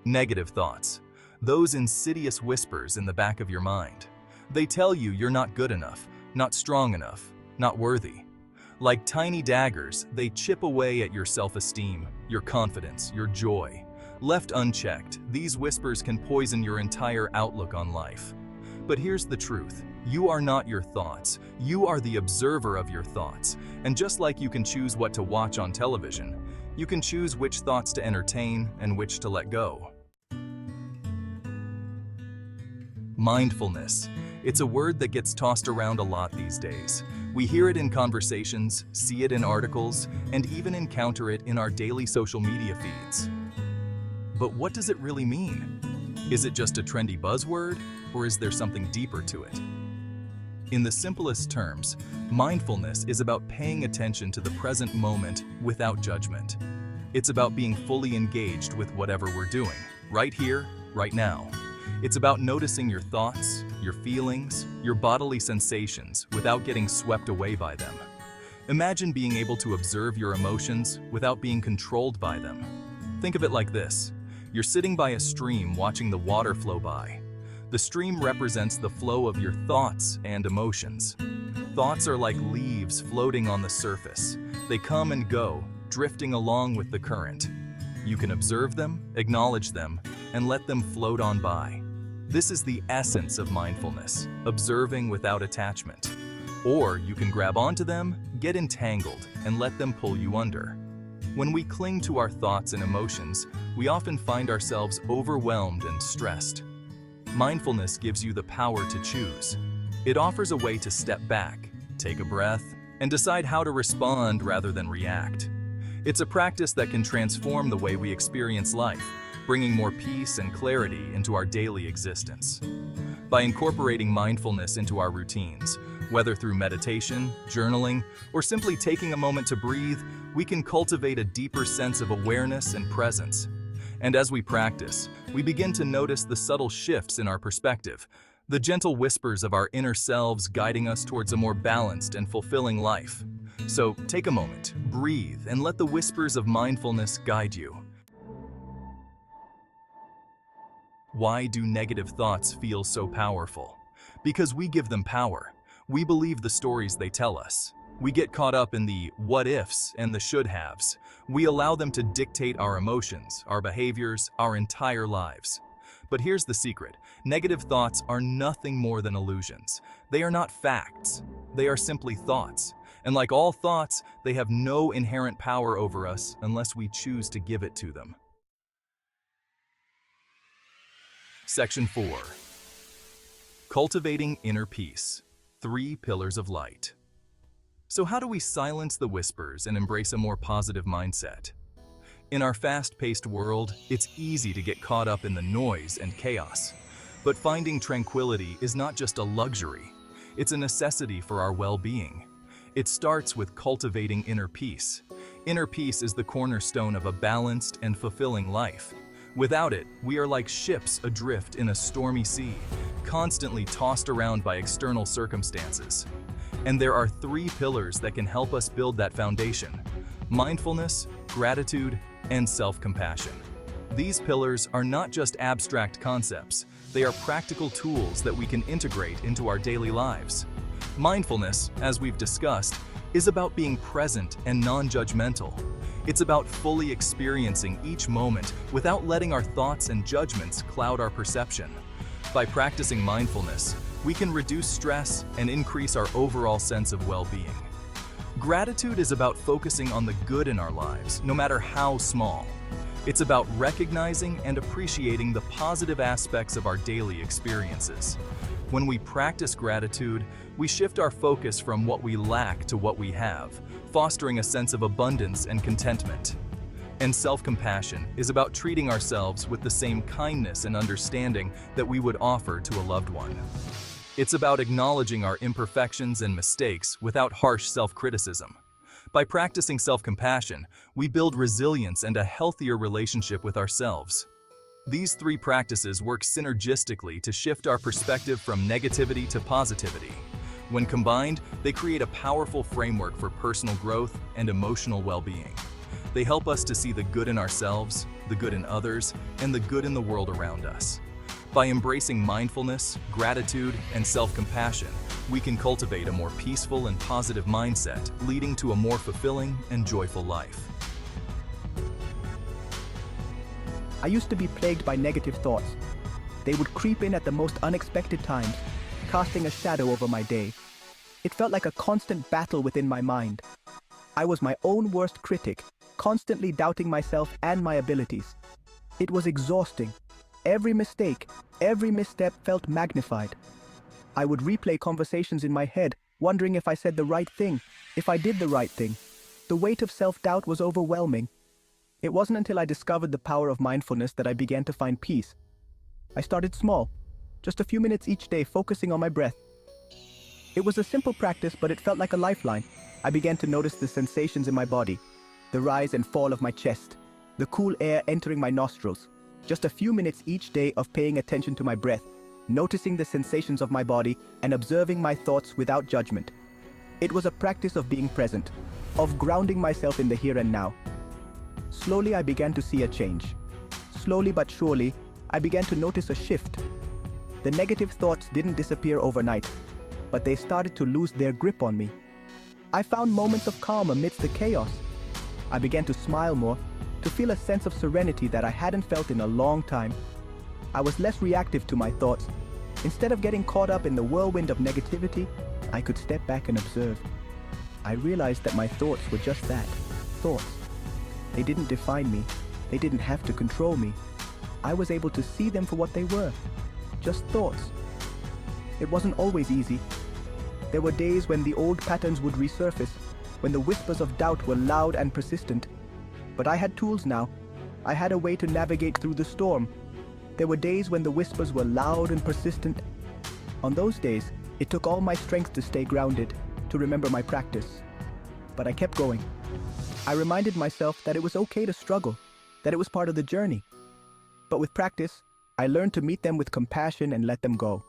Negative thoughts. Those insidious whispers in the back of your mind. They tell you you're not good enough, not strong enough, not worthy. Like tiny daggers, they chip away at your self-esteem, your confidence, your joy. Left unchecked, these whispers can poison your entire outlook on life. But here's the truth. You are not your thoughts. You are the observer of your thoughts. And just like you can choose what to watch on television, you can choose which thoughts to entertain and which to let go. Mindfulness. It's a word that gets tossed around a lot these days. We hear it in conversations, see it in articles, and even encounter it in our daily social media feeds. But what does it really mean? Is it just a trendy buzzword, or is there something deeper to it? In the simplest terms, mindfulness is about paying attention to the present moment without judgment. It's about being fully engaged with whatever we're doing, right here, right now. It's about noticing your thoughts, your feelings, your bodily sensations without getting swept away by them. Imagine being able to observe your emotions without being controlled by them. Think of it like this. You're sitting by a stream watching the water flow by. The stream represents the flow of your thoughts and emotions. Thoughts are like leaves floating on the surface. They come and go, drifting along with the current. You can observe them, acknowledge them, and let them float on by. This is the essence of mindfulness, observing without attachment. Or you can grab onto them, get entangled, and let them pull you under. When we cling to our thoughts and emotions, we often find ourselves overwhelmed and stressed. Mindfulness gives you the power to choose. It offers a way to step back, take a breath, and decide how to respond rather than react. It's a practice that can transform the way we experience life, bringing more peace and clarity into our daily existence. By incorporating mindfulness into our routines, whether through meditation, journaling, or simply taking a moment to breathe, we can cultivate a deeper sense of awareness and presence. And as we practice, we begin to notice the subtle shifts in our perspective, the gentle whispers of our inner selves guiding us towards a more balanced and fulfilling life. So take a moment, breathe, and let the whispers of mindfulness guide you. Why do negative thoughts feel so powerful? Because we give them power. We believe the stories they tell us. We get caught up in the what-ifs and the should-haves. We allow them to dictate our emotions, our behaviors, our entire lives. But here's the secret. Negative thoughts are nothing more than illusions. They are not facts. They are simply thoughts. And like all thoughts, they have no inherent power over us unless we choose to give it to them. Section 4. Cultivating inner peace. 3 pillars of light. So how do we silence the whispers and embrace a more positive mindset? In our fast-paced world, it's easy to get caught up in the noise and chaos. But finding tranquility is not just a luxury, it's a necessity for our well-being. It starts with cultivating inner peace. Inner peace is the cornerstone of a balanced and fulfilling life. Without it, we are like ships adrift in a stormy sea, constantly tossed around by external circumstances. And there are 3 pillars that can help us build that foundation: mindfulness, gratitude, and self-compassion. These pillars are not just abstract concepts, they are practical tools that we can integrate into our daily lives. Mindfulness, as we've discussed, is about being present and non-judgmental. It's about fully experiencing each moment without letting our thoughts and judgments cloud our perception. By practicing mindfulness, we can reduce stress and increase our overall sense of well-being. Gratitude is about focusing on the good in our lives, no matter how small. It's about recognizing and appreciating the positive aspects of our daily experiences. When we practice gratitude, we shift our focus from what we lack to what we have, fostering a sense of abundance and contentment. And self-compassion is about treating ourselves with the same kindness and understanding that we would offer to a loved one. It's about acknowledging our imperfections and mistakes without harsh self-criticism. By practicing self-compassion, we build resilience and a healthier relationship with ourselves. These 3 practices work synergistically to shift our perspective from negativity to positivity. When combined, they create a powerful framework for personal growth and emotional well-being. They help us to see the good in ourselves, the good in others, and the good in the world around us. By embracing mindfulness, gratitude, and self-compassion, we can cultivate a more peaceful and positive mindset, leading to a more fulfilling and joyful life. I used to be plagued by negative thoughts. They would creep in at the most unexpected times, casting a shadow over my day. It felt like a constant battle within my mind. I was my own worst critic, constantly doubting myself and my abilities. It was exhausting. Every mistake, every misstep felt magnified. I would replay conversations in my head, wondering if I said the right thing, if I did the right thing. The weight of self-doubt was overwhelming. It wasn't until I discovered the power of mindfulness that I began to find peace. I started small, just a few minutes each day focusing on my breath. It was a simple practice, but it felt like a lifeline. I began to notice the sensations in my body, the rise and fall of my chest, the cool air entering my nostrils. Just a few minutes each day of paying attention to my breath, noticing the sensations of my body and observing my thoughts without judgment. It was a practice of being present, of grounding myself in the here and now. Slowly I began to see a change. Slowly but surely, I began to notice a shift. The negative thoughts didn't disappear overnight, but they started to lose their grip on me. I found moments of calm amidst the chaos. I began to smile more, to feel a sense of serenity that I hadn't felt in a long time. I was less reactive to my thoughts. Instead of getting caught up in the whirlwind of negativity, I could step back and observe. I realized that my thoughts were just that, thoughts. They didn't define me. They didn't have to control me. I was able to see them for what they were, just thoughts. It wasn't always easy. There were days when the old patterns would resurface, when the whispers of doubt were loud and persistent. But I had tools now. I had a way to navigate through the storm. There were days when the whispers were loud and persistent. On those days, it took all my strength to stay grounded, to remember my practice. But I kept going. I reminded myself that it was okay to struggle, that it was part of the journey. But with practice, I learned to meet them with compassion and let them go.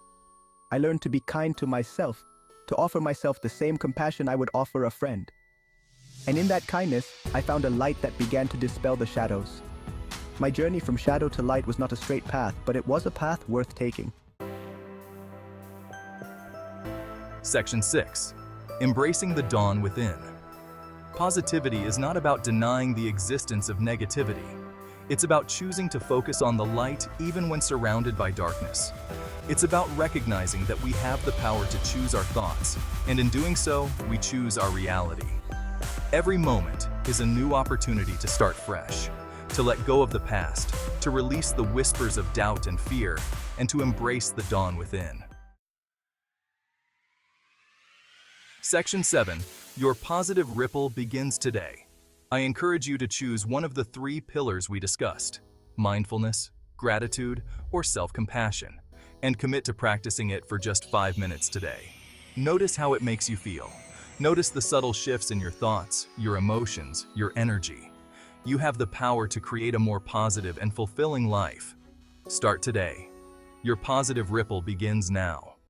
I learned to be kind to myself, to offer myself the same compassion I would offer a friend. And in that kindness, I found a light that began to dispel the shadows. My journey from shadow to light was not a straight path, but it was a path worth taking. Section 6. Embracing the dawn within. Positivity is not about denying the existence of negativity. It's about choosing to focus on the light even when surrounded by darkness. It's about recognizing that we have the power to choose our thoughts, and in doing so, we choose our reality. Every moment is a new opportunity to start fresh, to let go of the past, to release the whispers of doubt and fear, and to embrace the dawn within. Section 7. Your positive ripple begins today. I encourage you to choose one of the 3 pillars we discussed: mindfulness, gratitude, or self-compassion, and commit to practicing it for just 5 minutes today. Notice how it makes you feel. Notice the subtle shifts in your thoughts, your emotions, your energy. You have the power to create a more positive and fulfilling life. Start today. Your positive ripple begins now.